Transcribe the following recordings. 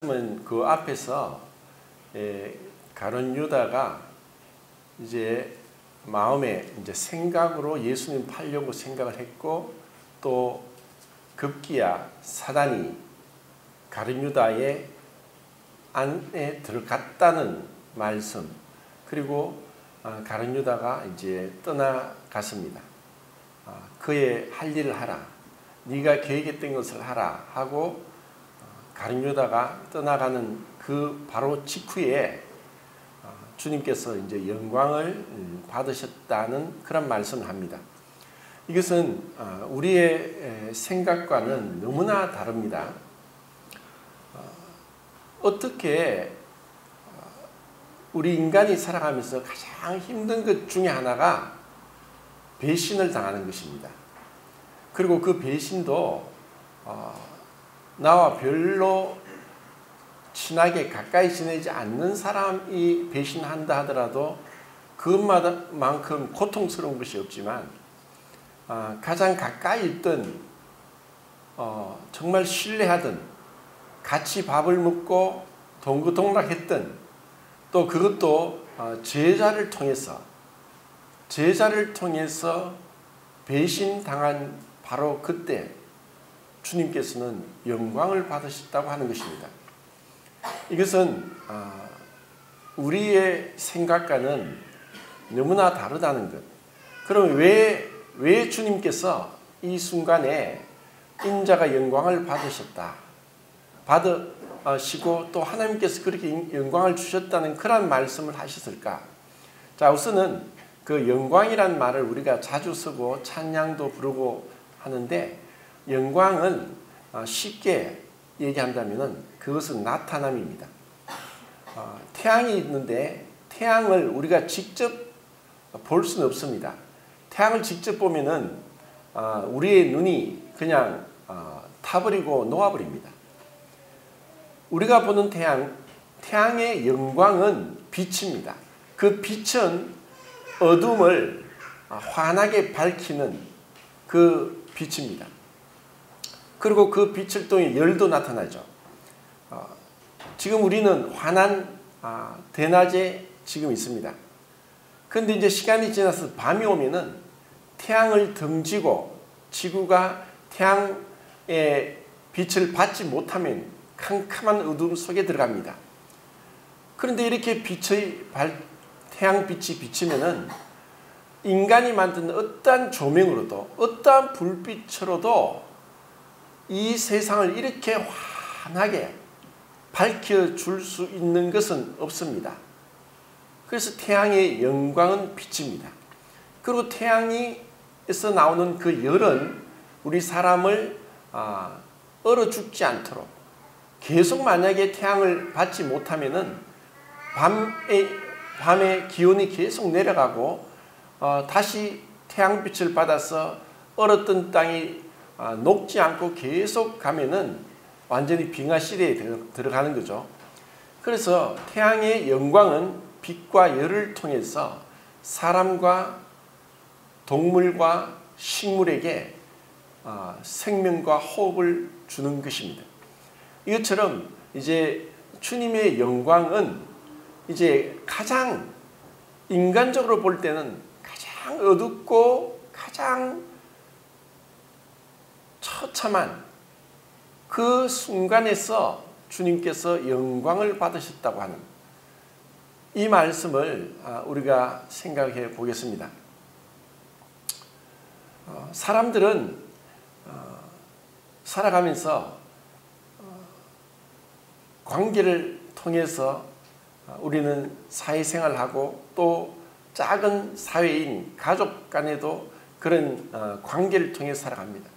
말씀은 그 앞에서 가룟 유다가 이제 마음에 이제 생각으로 예수님 팔려고 생각을 했고, 또 급기야 사단이 가룟 유다의 안에 들어갔다는 말씀, 그리고 가룟 유다가 이제 떠나갔습니다. 그의 할 일을 하라, 네가 계획했던 것을 하라 하고 가룟 유다가 떠나가는 그 바로 직후에 주님께서 이제 영광을 받으셨다는 그런 말씀을 합니다. 이것은 우리의 생각과는 너무나 다릅니다. 어떻게 우리 인간이 살아가면서 가장 힘든 것 중에 하나가 배신을 당하는 것입니다. 그리고 그 배신도 나와 별로 친하게 가까이 지내지 않는 사람이 배신한다 하더라도 그것만큼 고통스러운 것이 없지만, 가장 가까이 있던 정말 신뢰하던, 같이 밥을 먹고 동고동락했던, 또 그것도 제자를 통해서 배신당한 바로 그때 주님께서는 영광을 받으셨다고 하는 것입니다. 이것은 우리의 생각과는 너무나 다르다는 것. 그럼 왜 주님께서 이 순간에 인자가 영광을 받으시고 또 하나님께서 그렇게 영광을 주셨다는 그런 말씀을 하셨을까? 자, 우선은 그 영광이란 말을 우리가 자주 쓰고 찬양도 부르고 하는데, 영광은 쉽게 얘기한다면 그것은 나타남입니다. 태양이 있는데 태양을 우리가 직접 볼 수는 없습니다. 태양을 직접 보면은 우리의 눈이 그냥 타버리고 녹아버립니다. 우리가 보는 태양의 영광은 빛입니다. 그 빛은 어둠을 환하게 밝히는 그 빛입니다. 그리고 그 빛을 통해 열도 나타나죠. 지금 우리는 환한 대낮에 지금 있습니다. 그런데 이제 시간이 지나서 밤이 오면은 태양을 등지고 지구가 태양의 빛을 받지 못하면 캄캄한 어둠 속에 들어갑니다. 그런데 이렇게 태양빛이 비치면은 인간이 만든 어떠한 조명으로도 어떠한 불빛으로도 이 세상을 이렇게 환하게 밝혀줄 수 있는 것은 없습니다. 그래서 태양의 영광은 빛입니다. 그리고 태양에서 나오는 그 열은 우리 사람을 얼어 죽지 않도록, 계속 만약에 태양을 받지 못하면은 밤에 기온이 계속 내려가고 다시 태양빛을 받아서 얼었던 땅이 녹지 않고 계속 가면은 완전히 빙하시대에 들어가는 거죠. 그래서 태양의 영광은 빛과 열을 통해서 사람과 동물과 식물에게 생명과 호흡을 주는 것입니다. 이것처럼 이제 주님의 영광은 이제 가장 인간적으로 볼 때는 가장 어둡고 가장 처참한 그 순간에서 주님께서 영광을 받으셨다고 하는 이 말씀을 우리가 생각해 보겠습니다. 사람들은 살아가면서 관계를 통해서 우리는 사회생활하고 또 작은 사회인 가족 간에도 그런 관계를 통해 살아갑니다.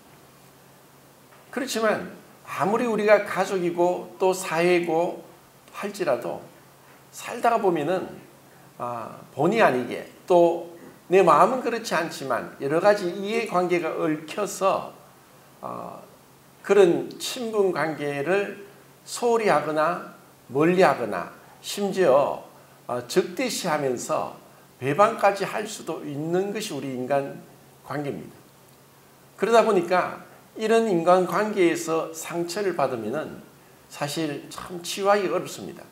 그렇지만 아무리 우리가 가족이고 또 사회고 할지라도 살다가 보면은 본의 아니게 또 내 마음은 그렇지 않지만 여러 가지 이해관계가 얽혀서 그런 친분 관계를 소홀히 하거나 멀리 하거나 심지어 적대시하면서 배반까지 할 수도 있는 것이 우리 인간 관계입니다. 그러다 보니까 이런 인간 관계에서 상처를 받으면은 사실 참 치유하기 어렵습니다.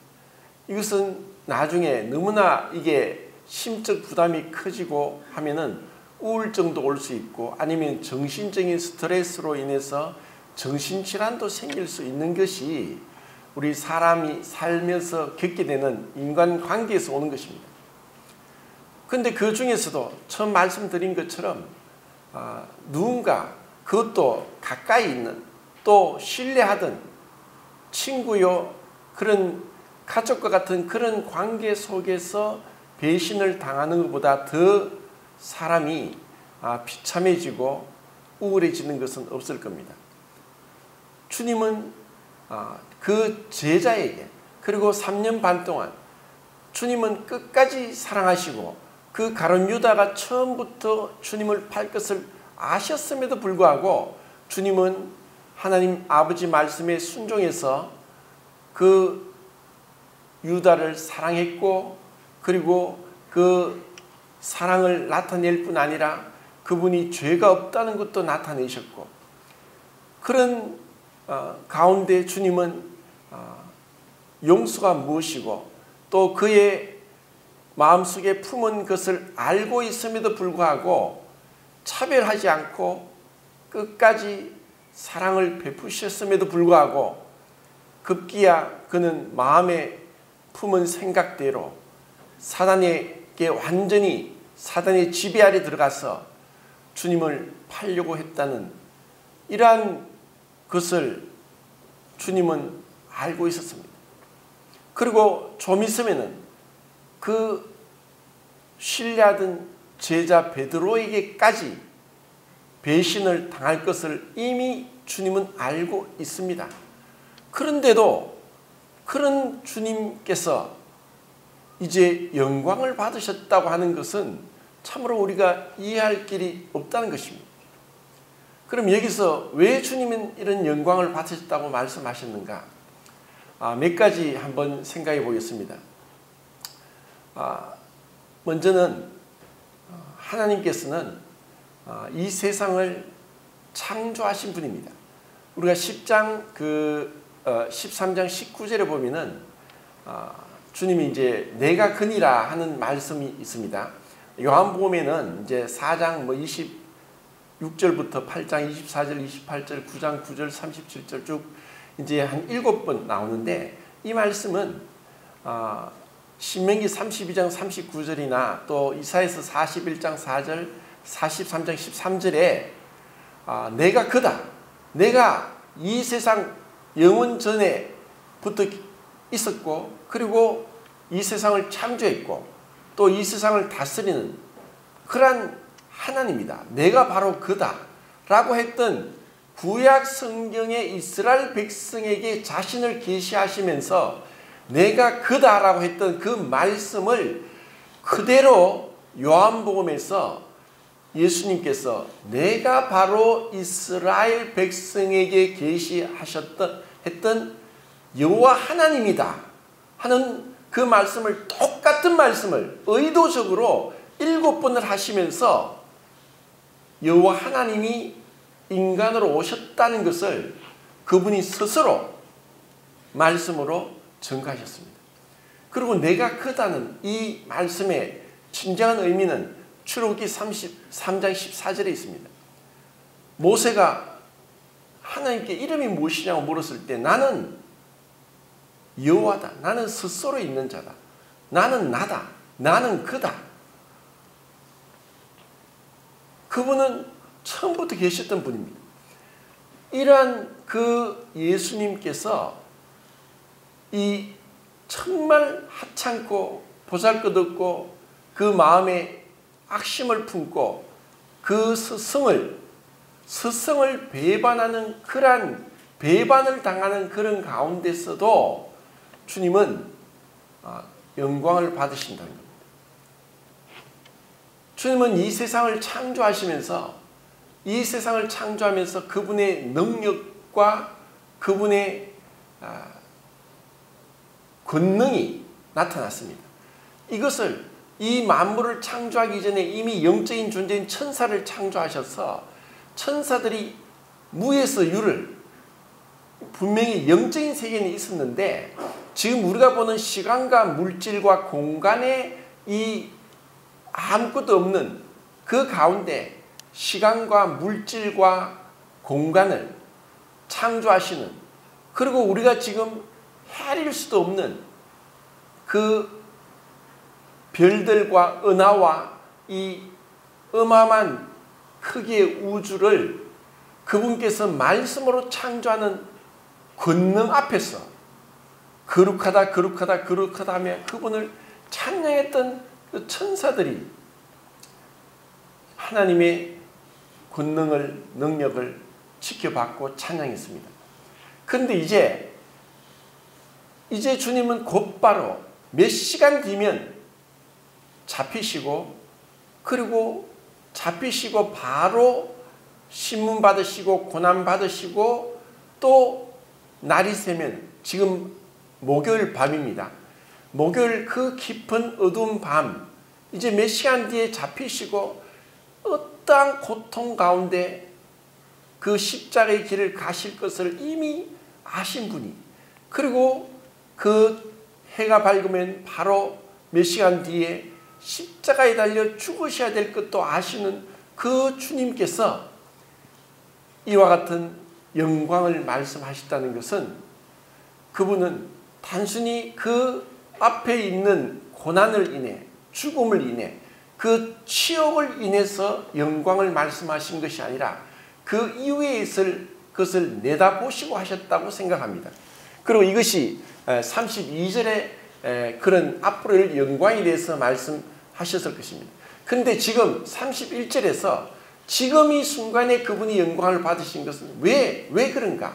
이것은 나중에 너무나 이게 심적 부담이 커지고 하면은 우울증도 올 수 있고 아니면 정신적인 스트레스로 인해서 정신질환도 생길 수 있는 것이 우리 사람이 살면서 겪게 되는 인간관계에서 오는 것입니다. 그런데 그 중에서도 처음 말씀드린 것처럼 누군가 그것도 가까이 있는 또 신뢰하던 친구요 그런 가족과 같은 그런 관계 속에서 배신을 당하는 것보다 더 사람이 비참해지고 우울해지는 것은 없을 겁니다. 주님은 그 제자에게 그리고 3년 반 동안 주님은 끝까지 사랑하시고 그 가룟 유다가 처음부터 주님을 팔 것을 아셨음에도 불구하고 주님은 하나님 아버지 말씀에 순종해서 그 유다를 사랑했고 그리고 그 사랑을 나타낼 뿐 아니라 그분이 죄가 없다는 것도 나타내셨고 그런 가운데 주님은 용서가 무엇이고 또 그의 마음속에 품은 것을 알고 있음에도 불구하고 차별하지 않고 끝까지 사랑을 베푸셨음에도 불구하고 급기야 그는 마음에 품은 생각대로 사단에게 완전히 사단의 지배 아래 들어가서 주님을 팔려고 했다는 이러한 것을 주님은 알고 있었습니다. 그리고 좀 있으면은 그 신뢰하던 제자 베드로에게까지 배신을 당할 것을 이미 주님은 알고 있습니다. 그런데도 그런 주님께서 이제 영광을 받으셨다고 하는 것은 참으로 우리가 이해할 길이 없다는 것입니다. 그럼 여기서 왜 주님은 이런 영광을 받으셨다고 말씀하셨는가? 몇 가지 한번 생각해 보겠습니다. 먼저는 하나님께서는 이 세상을 창조하신 분입니다. 우리가 13장 19절에 보면은 주님이 이제 내가 그니라 하는 말씀이 있습니다. 요한복음에는 이제 4장 26절부터 8장 24절, 28절, 9장 9절, 37절 쭉 이제 한 7번 나오는데 이 말씀은 신명기 32장 39절이나 또 이사야서 41장 4절, 43장 13절에 내가 그다. 내가 이 세상 영원 전에부터 있었고 그리고 이 세상을 창조했고 또 이 세상을 다스리는 그러한 하나님이다. 내가 바로 그다. 라고 했던 구약 성경의 이스라엘 백성에게 자신을 계시하시면서 내가 그다라고 했던 그 말씀을 그대로 요한복음에서 예수님께서 내가 바로 이스라엘 백성에게 했던 여호와 하나님이다 하는 그 말씀을 똑같은 말씀을 의도적으로 7번을 하시면서 여호와 하나님이 인간으로 오셨다는 것을 그분이 스스로 말씀으로 증거하셨습니다. 그리고 내가 크다는 이 말씀의 진정한 의미는 출애굽기 33장 14절에 있습니다. 모세가 하나님께 이름이 무엇이냐고 물었을 때 나는 여호와다. 나는 스스로 있는 자다. 나는 나다. 나는 그다. 그분은 처음부터 계셨던 분입니다. 이러한 그 예수님께서 이 정말 하찮고 보잘것없고 그 마음에 악심을 품고 그 스승을 배반하는 그러한 배반을 당하는 그런 가운데서도 주님은 영광을 받으신다는 겁니다. 주님은 이 세상을 창조하시면서 이 세상을 창조하면서 그분의 능력과 그분의 권능이 나타났습니다. 이것을 이 만물을 창조하기 전에 이미 영적인 존재인 천사를 창조하셔서 천사들이 무에서 유를 분명히 영적인 세계는 있었는데 지금 우리가 보는 시간과 물질과 공간에 이 아무것도 없는 그 가운데 시간과 물질과 공간을 창조하시는, 그리고 우리가 지금 헤아릴 수도 없는 그 별들과 은하와 이 어마어마한 크기의 우주를 그분께서 말씀으로 창조하는 권능 앞에서 거룩하다 거룩하다 거룩하다 하며 그분을 찬양했던 그 천사들이 하나님의 권능을, 능력을 지켜봤고 찬양했습니다. 그런데 이제 주님은 곧바로 몇 시간 뒤면 잡히시고, 그리고 잡히시고 바로 신문 받으시고 고난 받으시고, 또 날이 새면 지금 목요일 밤입니다. 목요일 그 깊은 어두운 밤, 이제 몇 시간 뒤에 잡히시고 어떠한 고통 가운데 그 십자가의 길을 가실 것을 이미 아신 분이, 그리고 그 해가 밝으면 바로 몇 시간 뒤에 십자가에 달려 죽으셔야 될 것도 아시는 그 주님께서 이와 같은 영광을 말씀하셨다는 것은, 그분은 단순히 그 앞에 있는 고난을 인해, 죽음을 인해, 그 치욕을 인해서 영광을 말씀하신 것이 아니라 그 이후에 있을 것을 내다보시고 하셨다고 생각합니다. 그리고 이것이 32절에 그런 앞으로의 영광에 대해서 말씀하셨을 것입니다. 그런데 지금 31절에서 지금 이 순간에 그분이 영광을 받으신 것은 왜 그런가?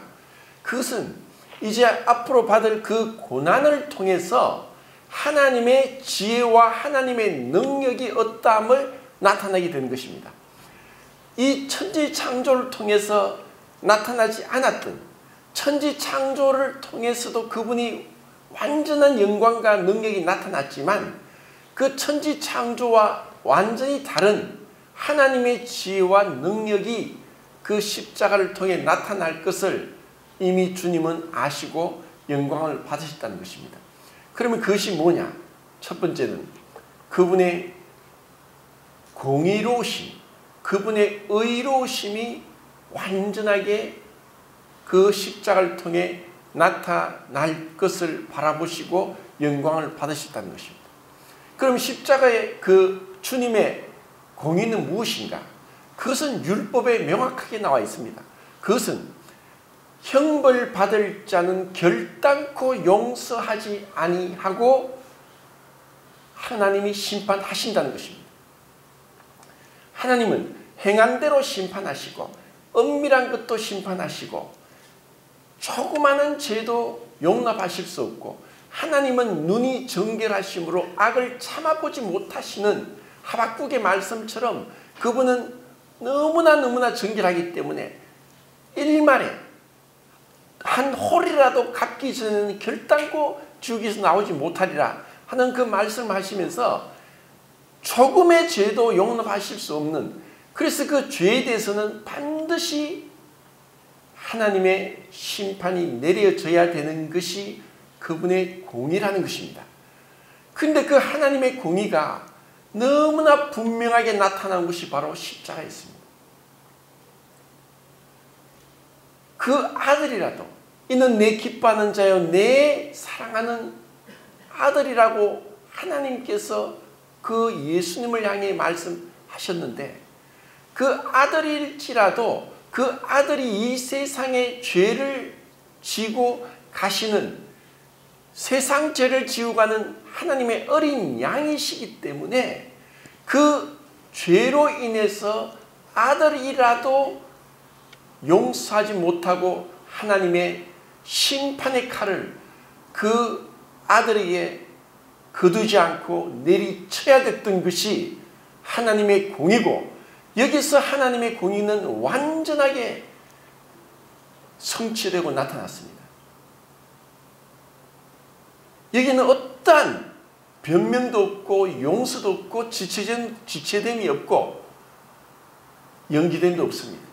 그것은 이제 앞으로 받을 그 고난을 통해서 하나님의 지혜와 하나님의 능력이 어떠함을 나타나게 되는 것입니다. 이 천지 창조를 통해서 나타나지 않았던, 천지 창조를 통해서도 그분이 완전한 영광과 능력이 나타났지만 그 천지 창조와 완전히 다른 하나님의 지혜와 능력이 그 십자가를 통해 나타날 것을 이미 주님은 아시고 영광을 받으셨다는 것입니다. 그러면 그것이 뭐냐? 첫 번째는 그분의 공의로우심, 그분의 의로우심이 완전하게 그 십자가를 통해 나타날 것을 바라보시고 영광을 받으셨다는 것입니다. 그럼 십자가의 그 주님의 공의는 무엇인가? 그것은 율법에 명확하게 나와 있습니다. 그것은 형벌 받을 자는 결단코 용서하지 아니하고 하나님이 심판하신다는 것입니다. 하나님은 행한 대로 심판하시고 은밀한 것도 심판하시고 조그마한 죄도 용납하실 수 없고, 하나님은 눈이 정결하심으로 악을 참아보지 못하시는 하박국의 말씀처럼 그분은 너무나 정결하기 때문에 일말에 한 홀이라도 갚기 전에는 결단코 지옥에서 나오지 못하리라 하는 그 말씀을 하시면서 조금의 죄도 용납하실 수 없는, 그래서 그 죄에 대해서는 반드시 하나님의 심판이 내려져야 되는 것이 그분의 공의라는 것입니다. 그런데 그 하나님의 공의가 너무나 분명하게 나타난 것이 바로 십자가였습니다. 그 아들이라도, 이는 내 기뻐하는 자요 내 사랑하는 아들이라고 하나님께서 그 예수님을 향해 말씀하셨는데, 그 아들일지라도 그 아들이 이 세상의 죄를 지고 가시는, 세상 죄를 지고 가는 하나님의 어린 양이시기 때문에 그 죄로 인해서 아들이라도 용서하지 못하고 하나님의 심판의 칼을 그 아들에게 거두지 않고 내리쳐야 됐던 것이 하나님의 공이고, 여기서 하나님의 공의는 완전하게 성취되고 나타났습니다. 여기는 어떠한 변명도 없고 용서도 없고 지체됨이 없고 연기됨도 없습니다.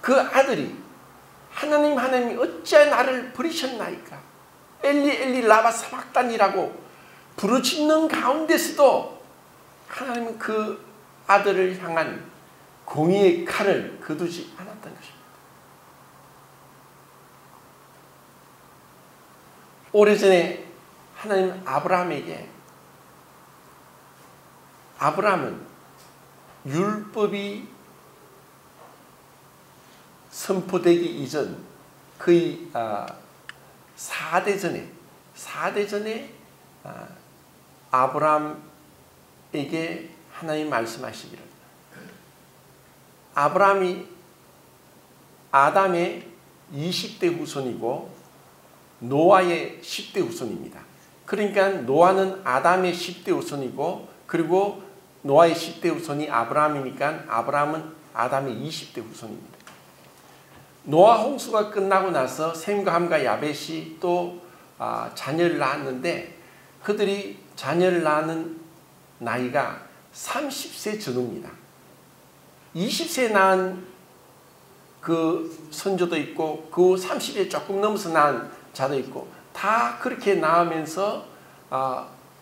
그 아들이 하나님이 어찌하여 나를 버리셨나이까 엘리 엘리 라마 사박단이라고 부르짖는 가운데서도 하나님은 그 아들을 향한 공의의 칼을 거두지 않았던 것입니다. 오래전에 하나님 아브라함은 율법이 선포되기 이전 거의 4대 전에 아브라함에게 하나님 말씀하시기를 아브라함이 아담의 20대 후손이고 노아의 10대 후손입니다. 그러니까 노아는 아담의 10대 후손이고 그리고 노아의 10대 후손이 아브라함이니까 아브라함은 아담의 20대 후손입니다. 노아 홍수가 끝나고 나서 셈과 함과 야벳이 또 자녀를 낳았는데 그들이 자녀를 낳는 나이가 30세 전후입니다. 20세 낳은 그 선조도 있고 그 30에 조금 넘어서 낳은 자도 있고 다 그렇게 낳으면서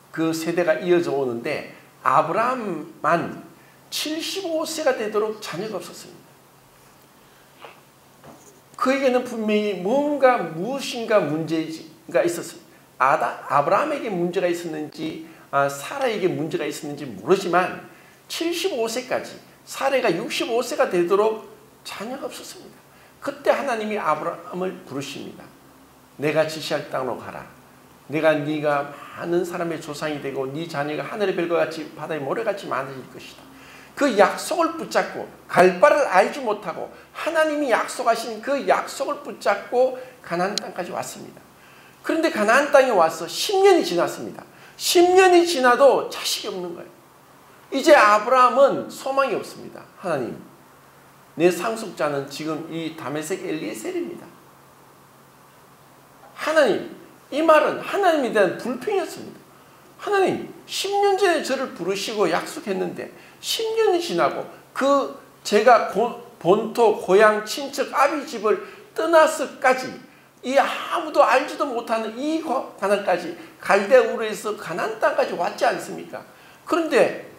그 세대가 이어져 오는데 아브라함만 75세가 되도록 자녀가 없었습니다. 그에게는 분명히 무엇인가 문제가 있었습니다. 아브라함에게 문제가 있었는지 사라에게 문제가 있었는지 모르지만 75세까지 사라가 65세가 되도록 자녀가 없었습니다. 그때 하나님이 아브라함을 부르십니다. 내가 지시할 땅으로 가라. 네가 많은 사람의 조상이 되고 네 자녀가 하늘의 별과 같이 바다의 모래같이 많아질 것이다. 그 약속을 붙잡고 갈 바를 알지 못하고 하나님이 약속하신 그 약속을 붙잡고 가나안 땅까지 왔습니다. 그런데 가나안 땅에 와서 10년이 지났습니다. 10년이 지나도 자식이 없는 거예요. 이제 아브라함은 소망이 없습니다. 하나님, 내 상속자는 지금 이 다메섹 엘리에셀입니다. 하나님, 이 말은 하나님에 대한 불평이었습니다. 하나님, 10년 전에 저를 부르시고 약속했는데 10년이 지나고 제가 본토 고향 친척 아비 집을 떠나서까지 이 아무도 알지도 못하는 이 가나안까지 갈대아 우르에서 가나안 땅까지 왔지 않습니까? 그런데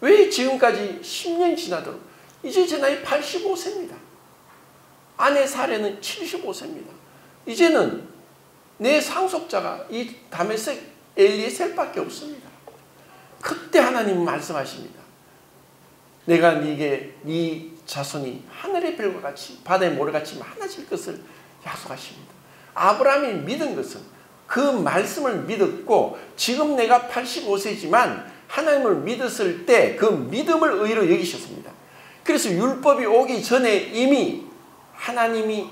왜 지금까지 10년이 지나도록 이제 제 나이 85세입니다. 아내 사례는 75세입니다. 이제는 내 상속자가 이 다메섹 엘리에셀밖에 없습니다. 그때 하나님은 말씀하십니다. 내가 네 자손이 하늘의 별과 같이 바다의 모래같이 많아질 것을 약속하십니다. 아브라함이 믿은 것은 그 말씀을 믿었고 지금 내가 85세지만 하나님을 믿었을 때 그 믿음을 의로 여기셨습니다. 그래서 율법이 오기 전에 이미 하나님이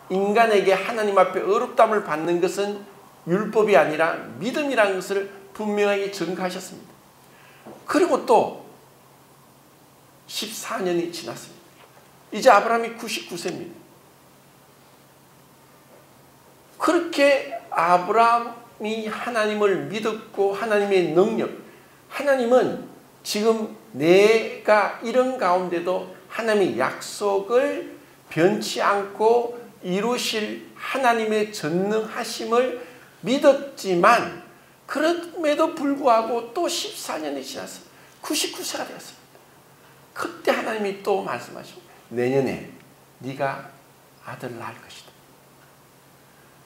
인간에게 하나님 앞에 의롭다함을 받는 것은 율법이 아니라 믿음이라는 것을 분명하게 증거하셨습니다. 그리고 또 14년이 지났습니다. 이제 아브라함이 99세입니다. 그렇게 아브라함이 하나님을 믿었고 하나님의 능력, 하나님은 지금 내가 이런 가운데도 하나님의 약속을 변치 않고 이루실 하나님의 전능하심을 믿었지만 그럼에도 불구하고 또 14년이 지났습니다. 99세가 되었습니다. 그때 하나님이 또 말씀하십니다. 내년에 네가 아들을 낳을 것이다.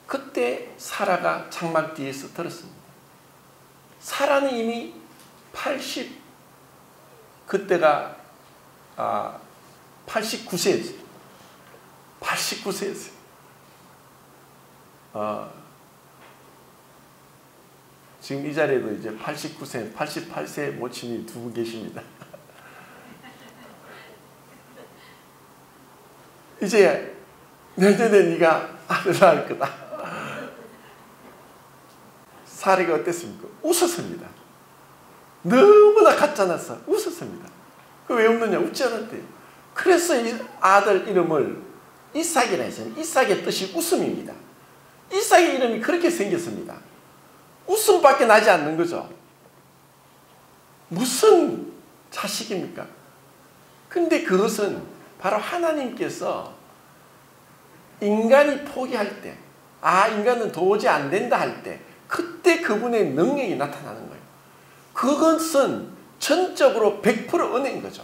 그때 사라가 장막 뒤에서 들었습니다. 사라는 이미 그때가 89세였어요. 89세였어요. 지금 이 자리에도 이제 89세, 88세 모친이 두 분 계십니다. 이제 내년에 네가 아들 낳을 거다. 사례가 어땠습니까? 웃었습니다. 너무나 가짜나서 웃었습니다. 왜 웃느냐? 웃지 않았대요. 그래서 이 아들 이름을 이삭이라 했어요. 이삭의 뜻이 웃음입니다. 이삭의 이름이 그렇게 생겼습니다. 웃음밖에 나지 않는 거죠. 무슨 자식입니까? 근데 그것은 바로 하나님께서 인간이 포기할 때, 인간은 도저히 안 된다 할 때, 그때 그분의 능력이 나타나는 거예요. 그것은 전적으로 100% 은혜인 거죠.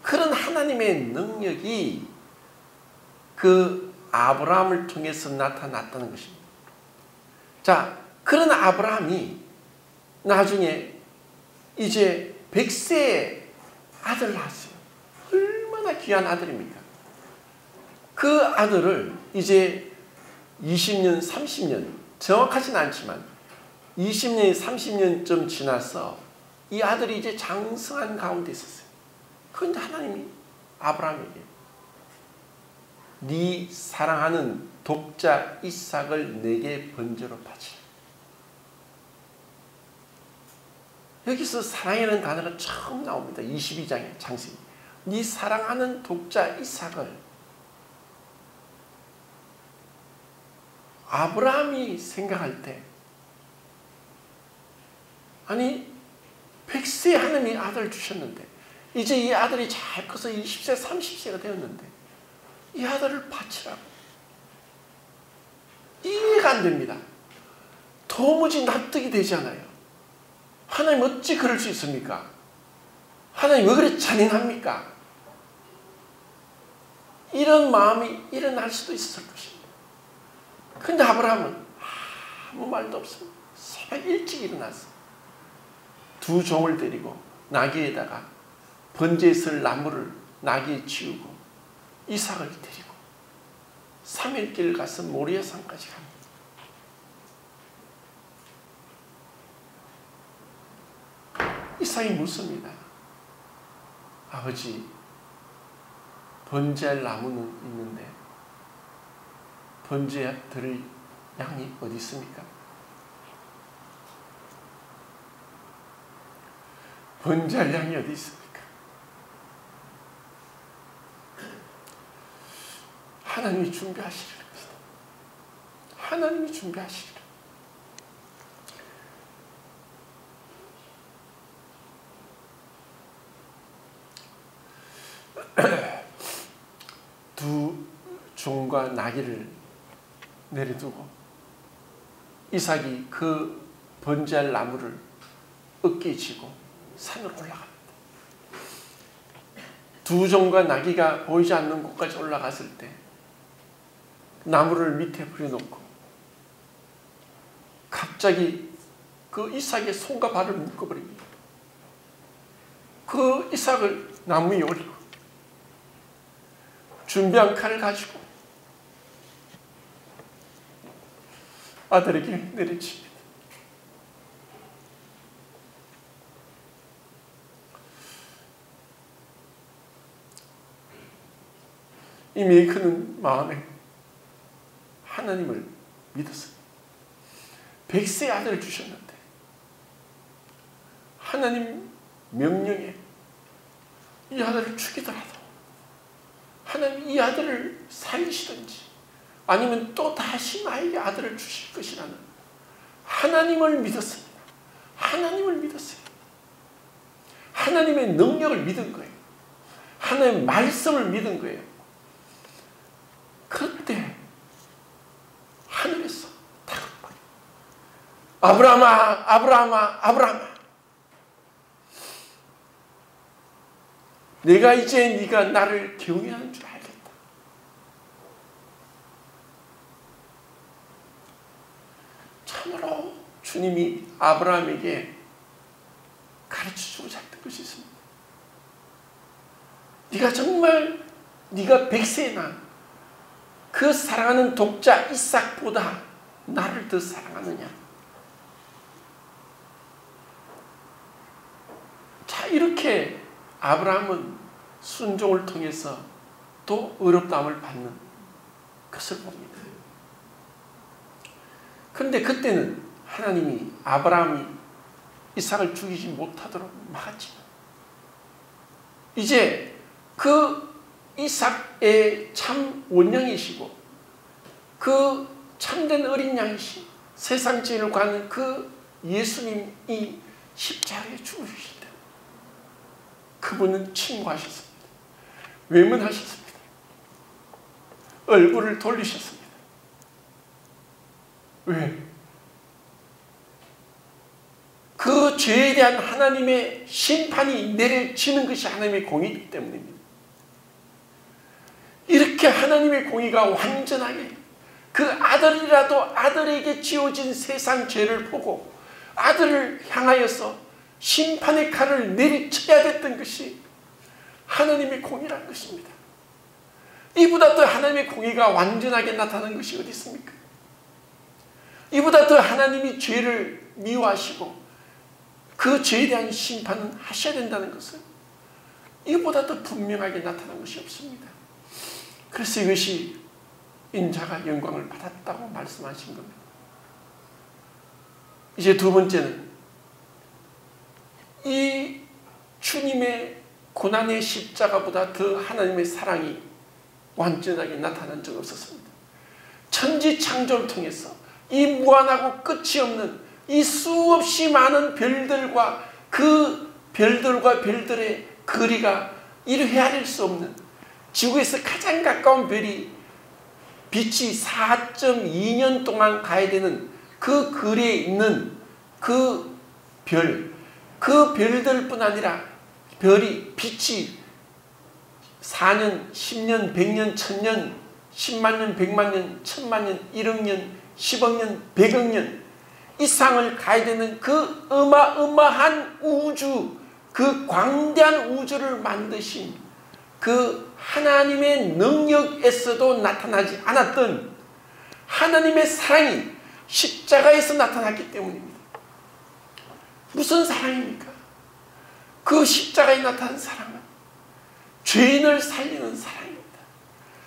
그런 하나님의 능력이 그 아브라함을 통해서 나타났다는 것입니다. 자, 그런 아브라함이 나중에 이제 100세에 아들을 낳았어요. 얼마나 귀한 아들입니까? 그 아들을 이제 20년, 30년, 정확하진 않지만 20년, 30년쯤 지나서 이 아들이 이제 장성한 가운데 있었어요. 그런데 하나님이 아브라함에게 네 사랑하는 독자 이삭을 내게 번제로 바치라. 여기서 사랑이라는 단어가 처음 나옵니다. 22장의 창세기. 네 사랑하는 독자 이삭을. 아브라함이 생각할 때, 아니 100세에 하나님이 아들을 주셨는데 이제 이 아들이 잘 커서 20세 30세가 되었는데 이 아들을 바치라고. 이해가 안 됩니다. 도무지 납득이 되지 않아요. 하나님 어찌 그럴 수 있습니까? 하나님 왜 그렇게 잔인합니까? 이런 마음이 일어날 수도 있을 것입니다. 그런데 아브라함은 아무 말도 없습니다. 새벽 일찍 일어났어. 두 종을 데리고 나귀에다가 번제에 쓸 나무를 나귀에 치우고 이삭을 데리고 3일길 가서 모리아산까지 갑니다. 이삭이 묻습니다. 아버지, 번제할 나무는 있는데 번제에 드릴 양이 어디 있습니까? 번제할 양이 어디 있습니까? 하나님이 준비하시리라. 하나님이 준비하시리라. 두 종과 나귀를 내려두고 이삭이 그 번제할 나무를 어깨에 지고 산으로 올라갑니다. 두 종과 나귀가 보이지 않는 곳까지 올라갔을 때 나무를 밑에 버려놓고 갑자기 그 이삭의 손과 발을 묶어버립니다. 그 이삭을 나무 위에 올리고 준비한 칼을 가지고 아들에게 내려칩니다. 이 메이커는 마음에 하나님을 믿었습니다. 100세의 아들을 주셨는데 하나님 명령에 이 아들을 죽이더라도 하나님 이 아들을 살리시든지 아니면 또 다시 나에게 아들을 주실 것이라는 하나님을 믿었습니다. 하나님을 믿었어요. 하나님의 능력을 믿은 거예요. 하나님의 말씀을 믿은 거예요. 그때 하늘에서 다급하게 아브라함아, 아브라함아, 아브라함아, 내가 이제 네가 나를 경외하는 줄 알겠다. 참으로 주님이 아브라함에게 가르쳐주고자 했던 것이 있습니다. 네가 정말 네가 100세에 난 그 사랑하는 독자 이삭보다 나를 더 사랑하느냐. 자, 이렇게 아브라함은 순종을 통해서 또 의롭다함을 받는 것을 봅니다. 그런데 그때는 하나님이 아브라함이 이삭을 죽이지 못하도록 막았지만 이제 그 이삭의 참 원형이시고 그 참된 어린 양이신 세상 죄를 구하는 그 예수님이 십자가에 죽으실 때 그분은 친구하셨습니다. 외면하셨습니다. 얼굴을 돌리셨습니다. 왜? 그 죄에 대한 하나님의 심판이 내려지는 것이 하나님의 공의이기 때문입니다. 이렇게 하나님의 공의가 완전하게 그 아들이라도 아들에게 지어진 세상 죄를 보고 아들을 향하여서 심판의 칼을 내리쳐야 됐던 것이 하나님의 공의라는 것입니다. 이보다 더 하나님의 공의가 완전하게 나타난 것이 어디 있습니까? 이보다 더 하나님이 죄를 미워하시고 그 죄에 대한 심판은 하셔야 된다는 것은 이보다 더 분명하게 나타난 것이 없습니다. 그래서 이것이 인자가 영광을 받았다고 말씀하신 겁니다. 이제 두 번째는 이 주님의 고난의 십자가보다 더 하나님의 사랑이 완전하게 나타난 적 없었습니다. 천지 창조를 통해서 이 무한하고 끝이 없는 이 수없이 많은 별들과 그 별들과 별들의 거리가 이루 헤아릴 수 없는 지구에서 가장 가까운 별이 빛이 4.2년 동안 가야 되는 그 거리에 있는 그 별들뿐 아니라 별이 빛이 4년, 10년, 100년, 1000년, 10만 년, 100만 년, 1000만 년, 1억 년, 10억 년, 100억 년 이상을 가야 되는 그 어마어마한 우주, 그 광대한 우주를 만드신 그 하나님의 능력에서도 나타나지 않았던 하나님의 사랑이 십자가에서 나타났기 때문입니다. 무슨 사랑입니까? 그 십자가에 나타난 사랑은 죄인을 살리는 사랑입니다.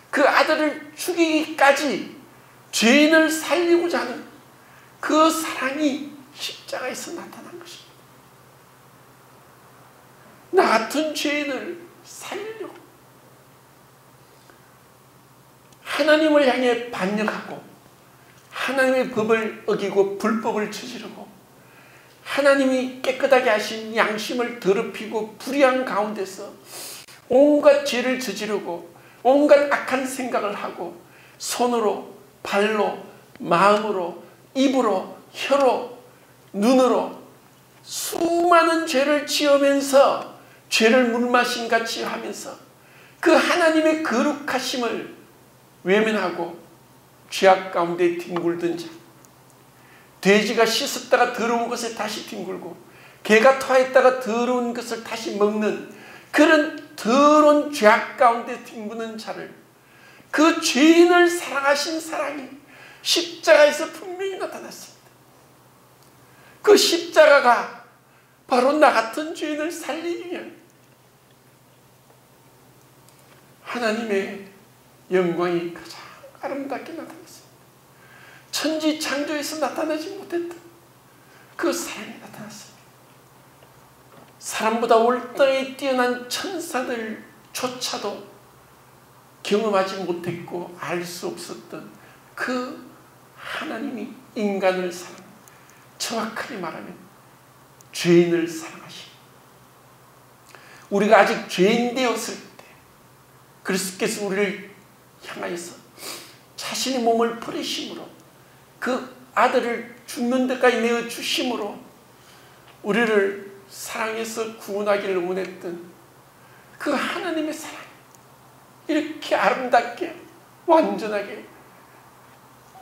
그 아들을 죽이기까지 죄인을 살리고자 하는 그 사랑이 십자가에서 나타난 것입니다. 나 같은 죄인을 살리려고 하나님을 향해 반역하고 하나님의 법을 어기고 불법을 저지르고 하나님이 깨끗하게 하신 양심을 더럽히고 불의한 가운데서 온갖 죄를 저지르고 온갖 악한 생각을 하고 손으로 발로 마음으로 입으로 혀로 눈으로 수많은 죄를 지으면서 죄를 물마신같이 하면서 그 하나님의 거룩하심을 외면하고 죄악 가운데 뒹굴던 자, 돼지가 씻었다가 더러운 것에 다시 뒹굴고 개가 토했다가 더러운 것을 다시 먹는 그런 더러운 죄악 가운데 뒹구는 자를 그 죄인을 사랑하신 사랑이 십자가에서 분명히 나타났습니다. 그 십자가가 바로 나 같은 죄인을 살리기 위한 하나님의 영광이 가장 아름답게 나타났습니다. 천지 창조에서 나타나지 못했던 그 사랑이 나타났습니다. 사람보다 월등히 뛰어난 천사들조차도 경험하지 못했고 알 수 없었던 그 하나님이 인간을 사랑, 정확하게 말하면 죄인을 사랑하시고 우리가 아직 죄인 되었을 때 그리스도께서 우리를 향하여서 자신의 몸을 버리심으로 그 아들을 죽는 데까지 내어주심으로 우리를 사랑해서 구원하기를 원했던 그 하나님의 사랑, 이렇게 아름답게 완전하게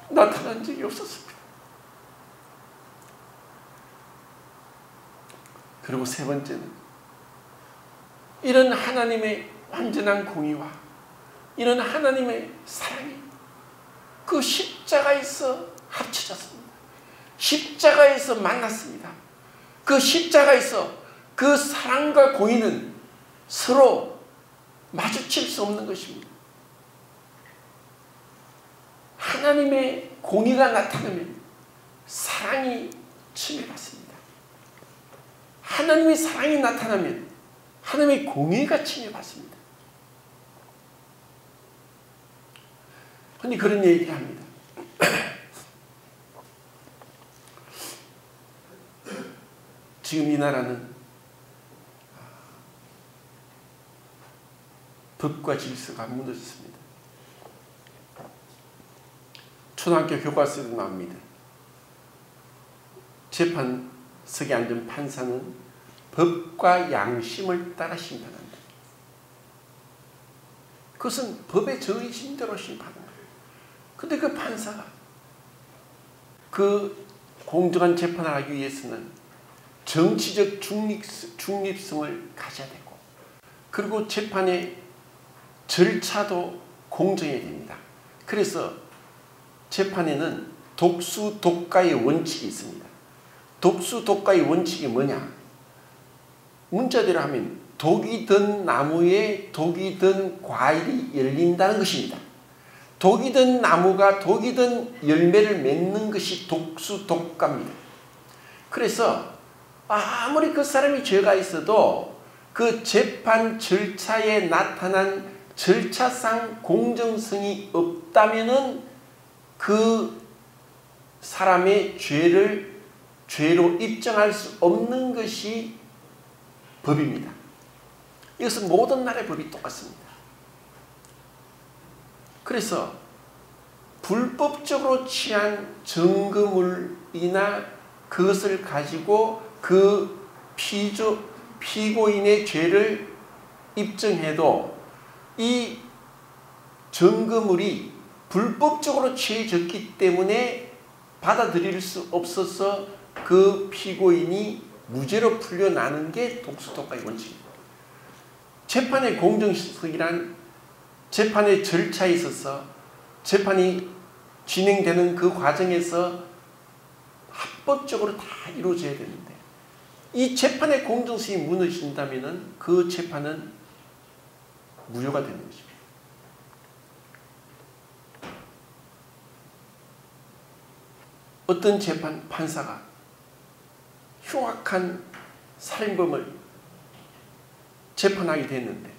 나타난 적이 없었습니다. 그리고 세 번째는 이런 하나님의 완전한 공의와 이런 하나님의 사랑이 그 십자가에서 합쳐졌습니다. 십자가에서 만났습니다. 그 십자가에서 그 사랑과 공의는 서로 마주칠 수 없는 것입니다. 하나님의 공의가 나타나면 사랑이 침해받습니다. 하나님의 사랑이 나타나면 하나님의 공의가 침해받습니다. 흔히 그런 얘기를 합니다. 지금 이 나라는 법과 질서가 무너졌습니다. 초등학교 교과서에도 나옵니다. 재판석에 앉은 판사는 법과 양심을 따라 심판한다. 그것은 법의 정의심대로 심판한다. 근데 그 판사가 그 공정한 재판을 하기 위해서는 정치적 중립성을 가져야 되고, 그리고 재판의 절차도 공정해야 됩니다. 그래서 재판에는 독수독가의 원칙이 있습니다. 독수독가의 원칙이 뭐냐? 문자대로 하면 독이 든 나무에 독이 든 과일이 열린다는 것입니다. 독이 든 나무가 독이 든 열매를 맺는 것이 독수독가입니다. 그래서 아무리 그 사람이 죄가 있어도 그 재판 절차에 나타난 절차상 공정성이 없다면은 그 사람의 죄로 입증할 수 없는 것이 법입니다. 이것은 모든 나라의 법이 똑같습니다. 그래서 불법적으로 취한 증거물이나 그것을 가지고 그 피고인의 죄를 입증해도 이 증거물이 불법적으로 취해졌기 때문에 받아들일 수 없어서 그 피고인이 무죄로 풀려나는 게 독수독가의 원칙입니다. 재판의 공정성이란 재판의 절차에 있어서 재판이 진행되는 그 과정에서 합법적으로 다 이루어져야 되는데, 이 재판의 공정성이 무너진다면 그 재판은 무효가 되는 것입니다. 어떤 판사가 흉악한 살인범을 재판하게 됐는데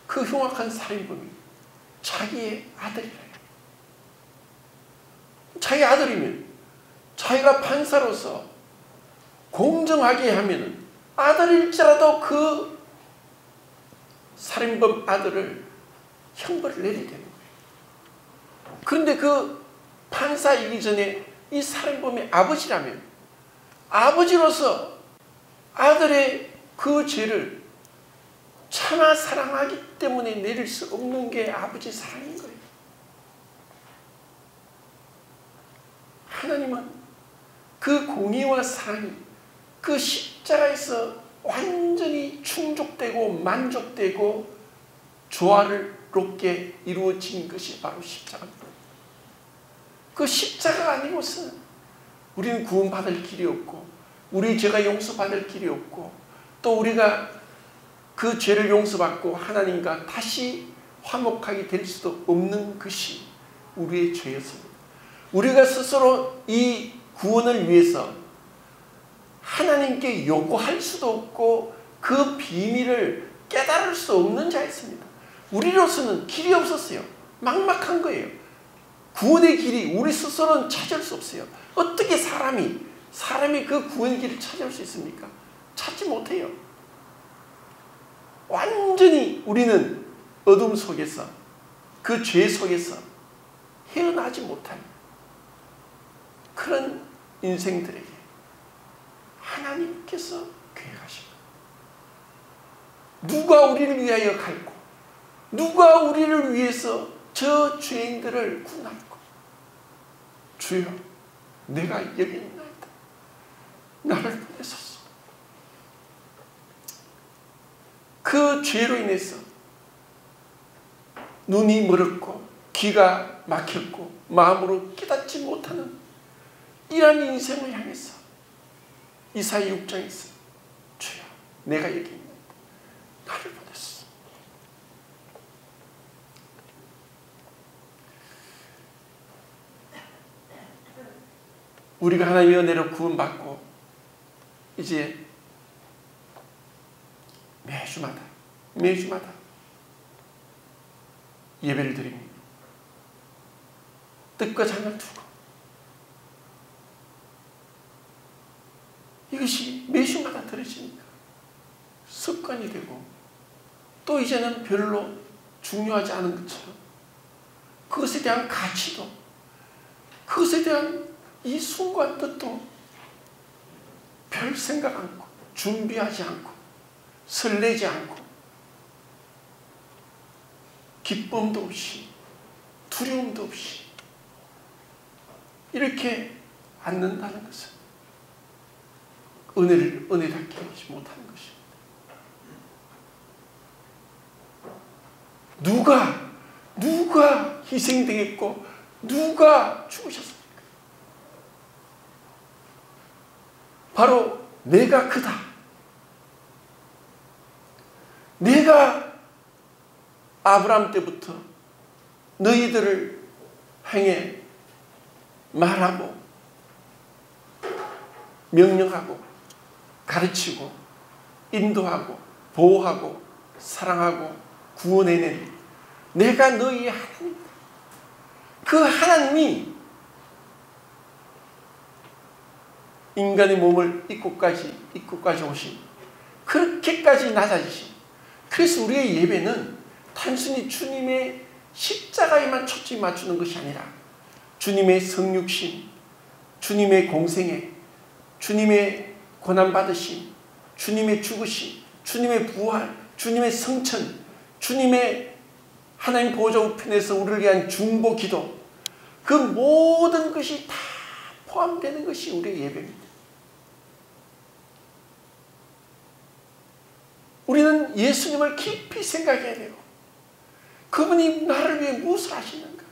그 흉악한 살인범이 자기의 아들이래요. 자기 아들이면 자기가 판사로서 공정하게 하면은 아들일지라도 그 살인범 아들을 형벌을 내려야 되는 거예요. 그런데 그 판사이기 전에 이 살인범의 아버지라면 아버지로서 아들의 그 죄를 차마 사랑하기 때문에 내릴 수 없는 게 아버지 사랑인 거예요. 하나님은 그 공의와 사랑이 그 십자가에서 완전히 충족되고 만족되고 조화롭게 이루어진 것이 바로 십자가입니다. 그 십자가 아니고서는 우리는 구원받을 길이 없고, 우리 죄가 용서받을 길이 없고, 또 우리가 그 죄를 용서받고 하나님과 다시 화목하게 될 수도 없는 것이 우리의 죄였습니다. 우리가 스스로 이 구원을 위해서 하나님께 요구할 수도 없고 그 비밀을 깨달을 수 없는 자였습니다. 우리로서는 길이 없었어요. 막막한 거예요. 구원의 길이 우리 스스로는 찾을 수 없어요. 어떻게 사람이 그 구원의 길을 찾을 수 있습니까? 찾지 못해요. 완전히 우리는 어둠 속에서 그 죄 속에서 헤어나지 못한 그런 인생들에게 하나님께서 계획하십니다. 누가 우리를 위하여 갈고, 누가 우리를 위해서 저 죄인들을 구원할고. 주여, 내가 여기 있나이다. 나를 보내소서. 그 죄로 인해서 눈이 멀었고 귀가 막혔고 마음으로 깨닫지 못하는 이러한 인생을 향해서 이사야 6장에서 주여, 내가 여기 있나이다. 나를 보내소서. 우리가 하나님의 은혜로 구원받고 이제 매주마다 예배를 드립니다. 뜻과 장을 두고 이것이 매주마다 들어지니까 습관이 되고, 또 이제는 별로 중요하지 않은 것처럼 그것에 대한 가치도 그것에 대한 이 순간 뜻도 별 생각 않고 준비하지 않고 설레지 않고 기쁨도 없이 두려움도 없이 이렇게 앉는다는 것은 은혜를 은혜답게 하지 못하는 것입니다. 누가 희생당했고 누가 죽으셨습니까? 바로 내가 크다. 내가 아브라함 때부터 너희들을 향해 말하고 명령하고 가르치고 인도하고 보호하고 사랑하고 구원해낸 내가 너희의 하나님이다. 그 하나님이 인간의 몸을 입고까지 오신 그렇게까지 낮아지신 그래서 우리의 예배는 단순히 주님의 십자가에만 초점이 맞추는 것이 아니라 주님의 성육신, 주님의 공생애, 주님의 고난받으심, 주님의 죽으심, 주님의 부활, 주님의 성천, 주님의 하나님 보좌 우편에서 우리를 위한 중보 기도 그 모든 것이 다 포함되는 것이 우리의 예배입니다. 우리는 예수님을 깊이 생각해야 되고 그분이 나를 위해 무엇을 하시는가?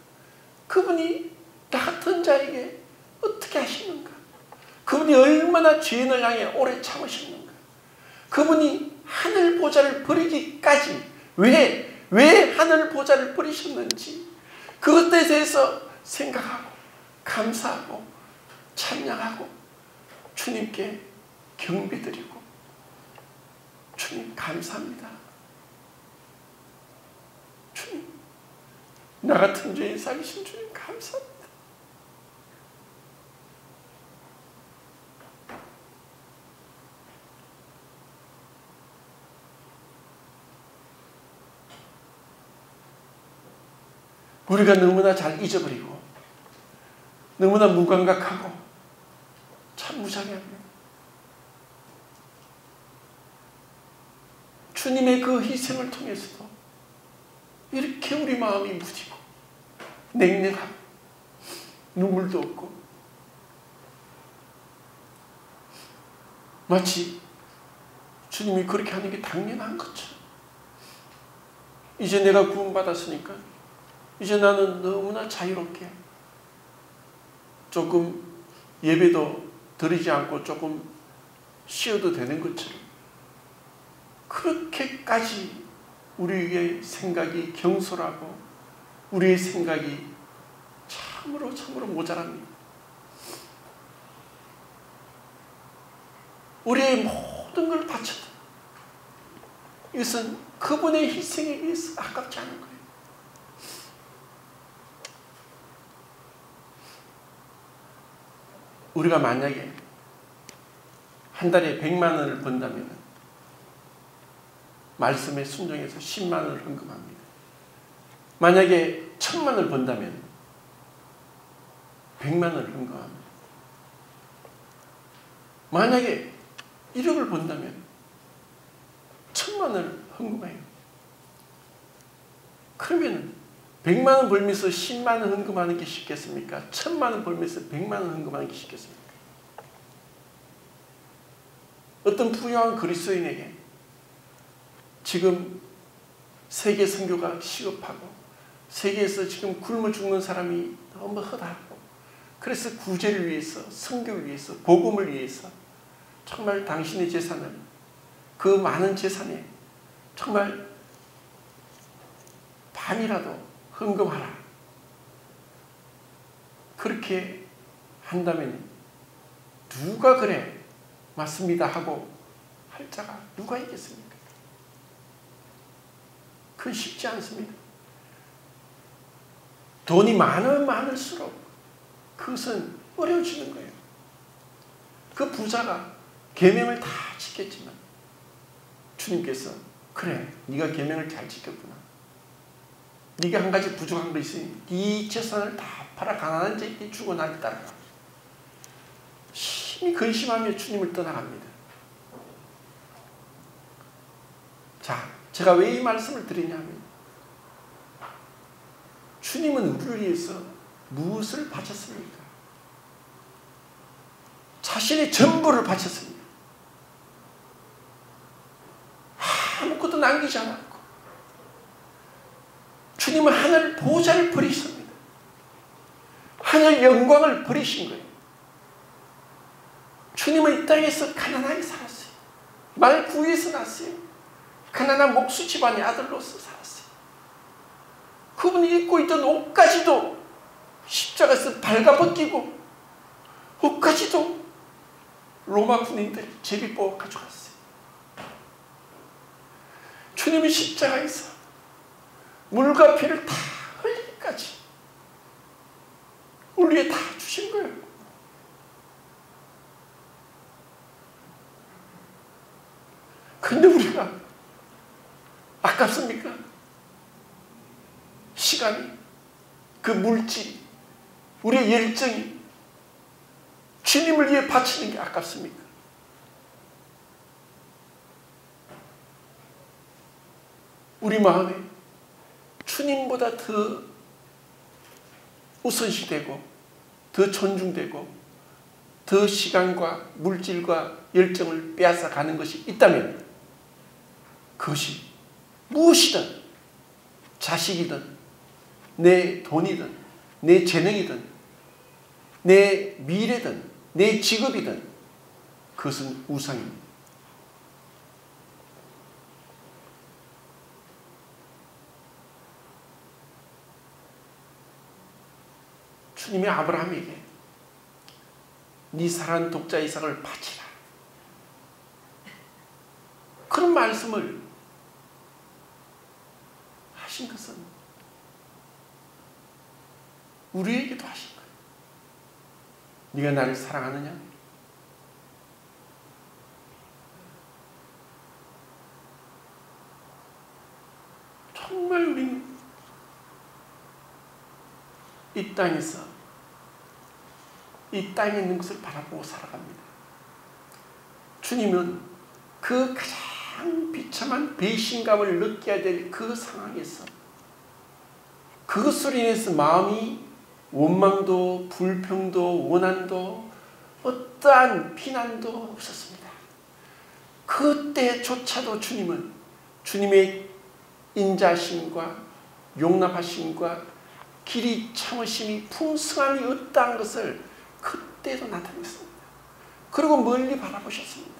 그분이 나 같은 자에게 어떻게 하시는가? 그분이 얼마나 죄인을 향해 오래 참으셨는가? 그분이 하늘 보좌를 버리기까지 왜 하늘 보좌를 버리셨는지 그것에 대해서 생각하고 감사하고 찬양하고 주님께 경배드리고 주님 감사합니다. 주님 나 같은 죄인 살리신 주님 감사합니다. 우리가 너무나 잘 잊어버리고 너무나 무감각하고 참 무상해합니다. 주님의 그 희생을 통해서도 이렇게 우리 마음이 무디고 냉랭하고 눈물도 없고 마치 주님이 그렇게 하는 게 당연한 것처럼 이제 내가 구원받았으니까 이제 나는 너무나 자유롭게 조금 예배도 드리지 않고 조금 쉬어도 되는 것처럼 그렇게까지 우리의 생각이 경솔하고 우리의 생각이 참으로 모자랍니다. 우리의 모든 걸 바쳐도 이것은 그분의 희생에 비해서 아깝지 않은 거예요. 우리가 만약에 한 달에 100만 원을 번다면 말씀에 순종해서 10만 원을 헌금합니다. 만약에 1000만 원을 번다면 100만 원을 헌금합니다. 만약에 1억을 번다면 1000만 원을 헌금해요. 그러면 100만 원 벌면서 10만 원 헌금하는 게 쉽겠습니까? 1000만 원 벌면서 100만 원 헌금하는 게 쉽겠습니까? 어떤 부유한 그리스도인에게 지금 세계 선교가 시급하고 세계에서 지금 굶어 죽는 사람이 너무 허다하고 그래서 구제를 위해서 선교를 위해서 복음을 위해서 정말 당신의 재산을 그 많은 재산에 정말 반이라도 헌금하라. 그렇게 한다면 누가 그래 맞습니다 하고 할 자가 누가 있겠습니까? 그건 쉽지 않습니다. 돈이 많을수록 그것은 어려워지는 거예요. 그 부자가 계명을 다 지켰지만 주님께서 그래 네가 계명을 잘 지켰구나. 네가 한 가지 부족한 거 있으니 네 재산을 다 팔아 가난한 자에게 주고 나를 따르라. 심히 근심하며 주님을 떠나갑니다. 자, 제가 왜 이 말씀을 드리냐면 주님은 우리를 위해서 무엇을 바쳤습니까? 자신의 전부를 바쳤습니다. 아무것도 남기지 않았고 주님은 하늘 보좌를 버리셨습니다. 하늘 영광을 버리신 거예요. 주님은 이 땅에서 가난하게 살았어요. 말구에서 났어요. 가난한 목수 집안의 아들로서 살았어요. 그분이 입고 있던 옷까지도 십자가에서 발가벗기고 옷까지도 로마 군인들이 제비뽑아 가져갔어요. 주님이 십자가에서 물과 피를 다 흘리기까지 우리 위해 다 주신 거예요. 근데 우리가 아깝습니까? 시간이, 그 물질이, 우리의 열정이 주님을 위해 바치는 게 아깝습니까? 우리 마음에 주님보다 더 우선시되고 더 존중되고 더 시간과 물질과 열정을 빼앗아 가는 것이 있다면 그것이 무엇이든 자식이든 내 돈이든 내 재능이든 내 미래든 내 직업이든 그것은 우상입니다. 주님이 아브라함에게 네 사랑하는 독자 이삭을 바치라. 그런 말씀을 하신 것은 우리에게도 하신 거예요. 네가 나를 사랑하느냐? 정말 우리는 이 땅에서 이 땅에 있는 것을 바라보고 살아갑니다. 주님은 그 가장 비참한 배신감을 느껴야 될 그 상황에서 그것으로 인해서 마음이 원망도 불평도 원한도 어떠한 비난도 없었습니다. 그때조차도 주님은 주님의 인자심과 용납하심과 길이 참으심이 풍성함이 없다는 것을 그때도 나타냈습니다. 그리고 멀리 바라보셨습니다.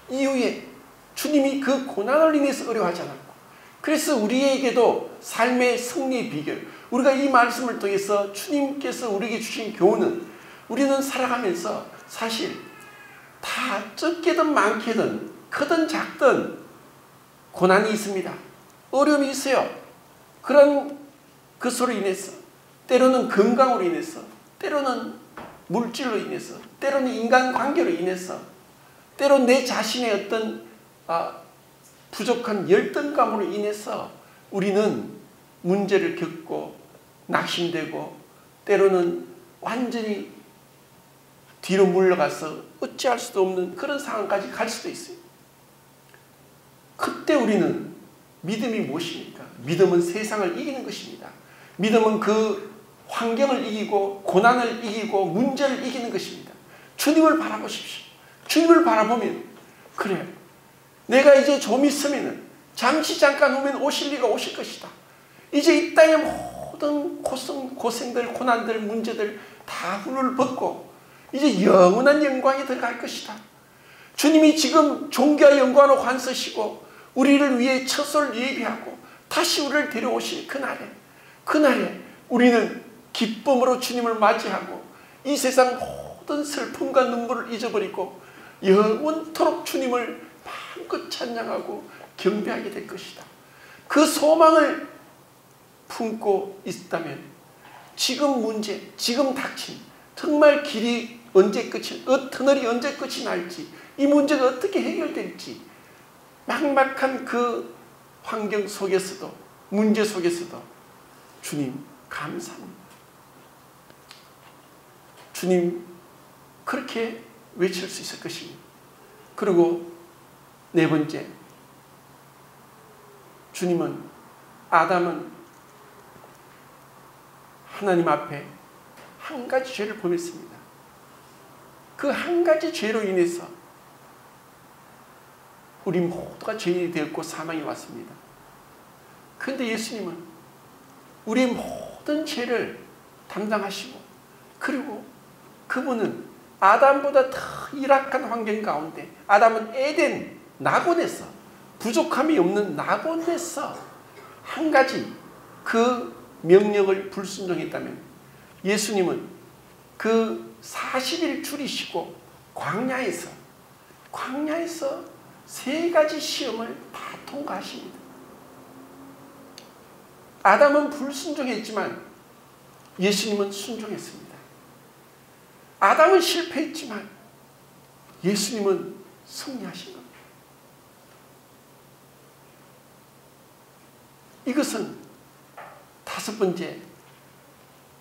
이후에 주님이 그 고난을 인해서 어려워하지 않았고, 그래서 우리에게도 삶의 승리의 비결, 우리가 이 말씀을 통해서 주님께서 우리에게 주신 교훈은 우리는 살아가면서 사실 다 적게든 많게든 크든 작든 고난이 있습니다. 어려움이 있어요. 그런 것으로 인해서 때로는 건강으로 인해서 때로는 물질로 인해서 때로는 인간관계로 인해서 때로는 내 자신의 어떤 부족한 열등감으로 인해서 우리는 문제를 겪고 낙심되고 때로는 완전히 뒤로 물러가서 어찌할 수도 없는 그런 상황까지 갈 수도 있어요. 그때 우리는 믿음이 무엇입니까? 믿음은 세상을 이기는 것입니다. 믿음은 그 환경을 이기고 고난을 이기고 문제를 이기는 것입니다. 주님을 바라보십시오. 주님을 바라보면 그래, 내가 이제 좀 있으면 잠시 잠깐 오면 오실 리가 오실 것이다. 이제 이 땅의 모든 고생들 고난들 문제들 다 훌훌 벗고 이제 영원한 영광이 들어갈 것이다. 주님이 지금 존귀와 영광으로 환서시고 우리를 위해 처소를 예비하고 다시 우리를 데려오실 그날에 우리는 기쁨으로 주님을 맞이하고 이 세상 모든 슬픔과 눈물을 잊어버리고 영원토록 주님을 마음껏 찬양하고 경배하게 될 것이다. 그 소망을 품고 있다면 지금 문제, 지금 닥친 정말 길이 언제 끝이, 터널이 언제 끝이 날지, 이 문제가 어떻게 해결될지 막막한 그 환경 속에서도 문제 속에서도 주님 감사합니다. 주님 그렇게 외칠 수 있을 것입니다. 그리고 네 번째, 주님은, 아담은 하나님 앞에 한 가지 죄를 범했습니다. 그 한 가지 죄로 인해서 우리 모두가 죄인이 되었고 사망이 왔습니다. 그런데 예수님은 우리의 모든 죄를 담당하시고, 그리고 그분은 아담보다 더 열악한 환경 가운데, 아담은 에덴 낙원에서, 부족함이 없는 낙원에서 한 가지 그 명령을 불순종했다면, 예수님은 그 40일 줄이시고 광야에서 세 가지 시험을 다 통과하십니다. 아담은 불순종했지만 예수님은 순종했습니다. 아담은 실패했지만 예수님은 승리하신 겁니다. 이것은 다섯 번째,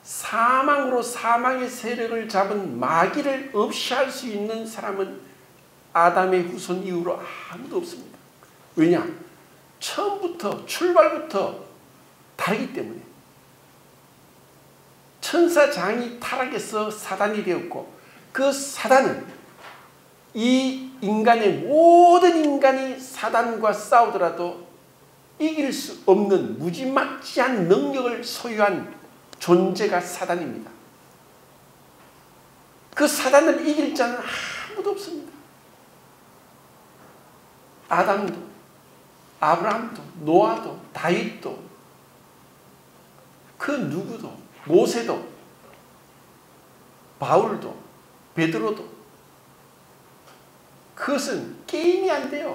사망으로 사망의 세력을 잡은 마귀를 없이 할 수 있는 사람은 아담의 후손 이후로 아무도 없습니다. 왜냐? 처음부터, 출발부터 다르기 때문에. 천사장이 타락해서 사단이 되었고, 그 사단은 이 인간의 모든 인간이 사단과 싸우더라도 이길 수 없는 무지막지한 능력을 소유한 존재가 사단입니다. 그 사단을 이길 자는 아무도 없습니다. 아담도, 아브라함도, 노아도, 다윗도, 그 누구도, 모세도, 바울도, 베드로도, 그것은 게임이 안 돼요.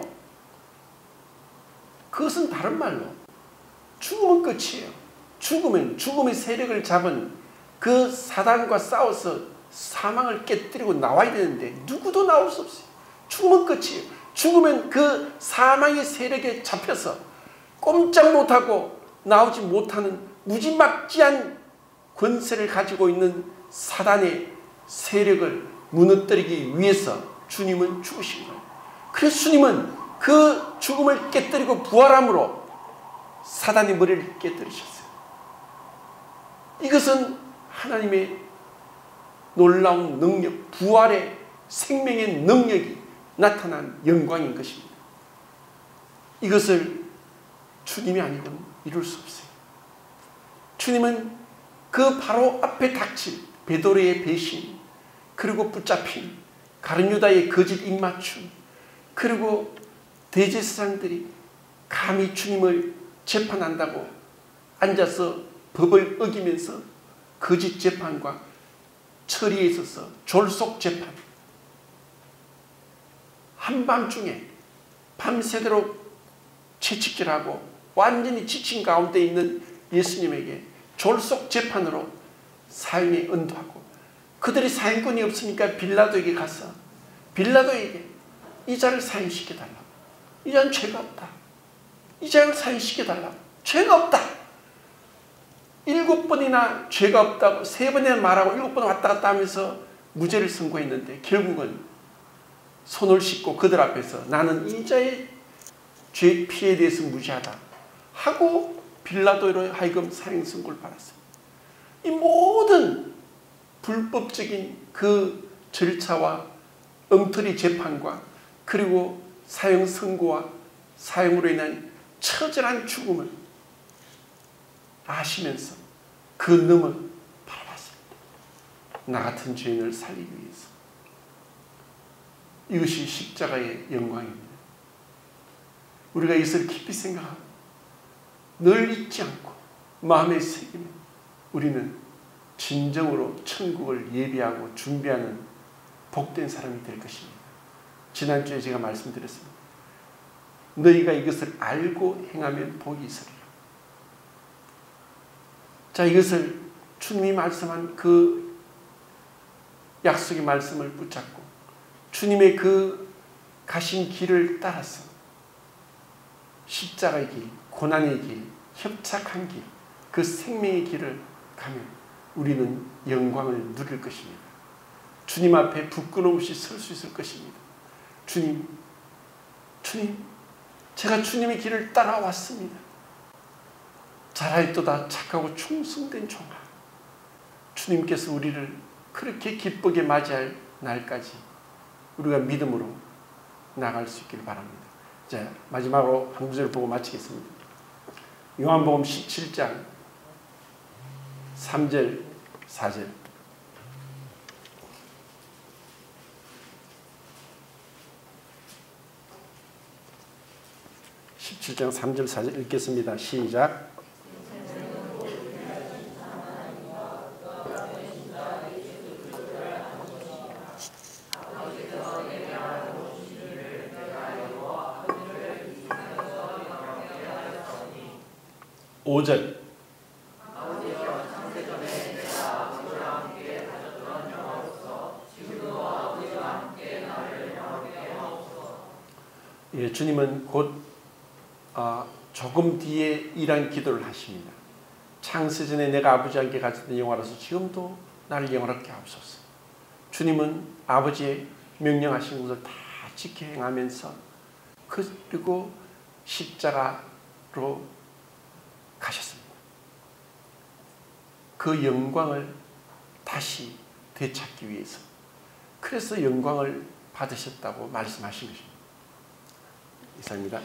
그것은 다른 말로 죽으면 끝이에요. 죽으면 죽음의 세력을 잡은 그 사단과 싸워서 사망을 깨뜨리고 나와야 되는데 누구도 나올 수 없어요. 죽으면 끝이에요. 죽으면 그 사망의 세력에 잡혀서 꼼짝 못하고 나오지 못하는 무지막지한 권세를 가지고 있는 사단의 세력을 무너뜨리기 위해서 주님은 죽으신 거예요. 그래서 주님은 그 죽음을 깨뜨리고 부활함으로 사단의 머리를 깨뜨리셨어요. 이것은 하나님의 놀라운 능력, 부활의 생명의 능력이 나타난 영광인 것입니다. 이것을 주님이 아니고는 이룰 수 없어요. 주님은 그 바로 앞에 닥칠 베드로의 배신, 그리고 붙잡힌 가룟유다의 거짓 입맞춤, 그리고 대제사장들이 감히 주님을 재판한다고 앉아서 법을 어기면서 거짓 재판과 처리에 있어서 졸속 재판, 한밤중에 밤새도록 채찍질하고 완전히 지친 가운데 있는 예수님에게 졸속 재판으로 사형에 언도하고, 그들이 사형권이 없으니까 빌라도에게 가서 빌라도에게 이 자를 사형시켜달라고, 이 자는 죄가 없다, 이 자를 사형시켜달라고, 죄가 없다, 7번이나 죄가 없다고 3번이나 말하고 7번 왔다 갔다 하면서 무죄를 선고했는데, 결국은 손을 씻고 그들 앞에서 나는 이 자의 죄 피해에 대해서 무죄하다 하고 빌라도로 하여금 사형 선고를 받았어요. 이 모든 불법적인 그 절차와 엉터리 재판과 그리고 사형 선고와 사형으로 인한 처절한 죽음을 아시면서 그 놈을 바라봤습니다. 나 같은 죄인을 살리기 위해서. 이것이 십자가의 영광입니다. 우리가 이것을 깊이 생각하고 늘 잊지 않고 마음에 새기면 우리는 진정으로 천국을 예비하고 준비하는 복된 사람이 될 것입니다. 지난주에 제가 말씀드렸습니다. 너희가 이것을 알고 행하면 복이 있으리라. 자, 이것을 주님이 말씀한 그 약속의 말씀을 붙잡고 주님의 그 가신 길을 따라서 십자가의 길, 고난의 길, 협착한 길, 그 생명의 길을 가면 우리는 영광을 누릴 것입니다. 주님 앞에 부끄러움 없이 설 수 있을 것입니다. 주님, 제가 주님의 길을 따라왔습니다. 잘하였도다 착하고 충성된 종아. 주님께서 우리를 그렇게 기쁘게 맞이할 날까지 우리가 믿음으로 나갈 수 있기를 바랍니다. 자, 마지막으로 한 구절을 보고 마치겠습니다. 요한복음 17장 3절 4절. (17장 3절 4절) 읽겠습니다. 시작. (5절) 예, 주님은 곧 조금 뒤에 이런 기도를 하십니다. 창세전에 내가 아버지와 함께 가졌던 영화로서 지금도 나를 영화롭게 하옵소서. 주님은 아버지의 명령하신 것을 다 지켜 행하면서 그리고 십자가로 가셨습니다. 그 영광을 다시 되찾기 위해서, 그래서 영광을 받으셨다고 말씀하신 것입니다. 이상입니다.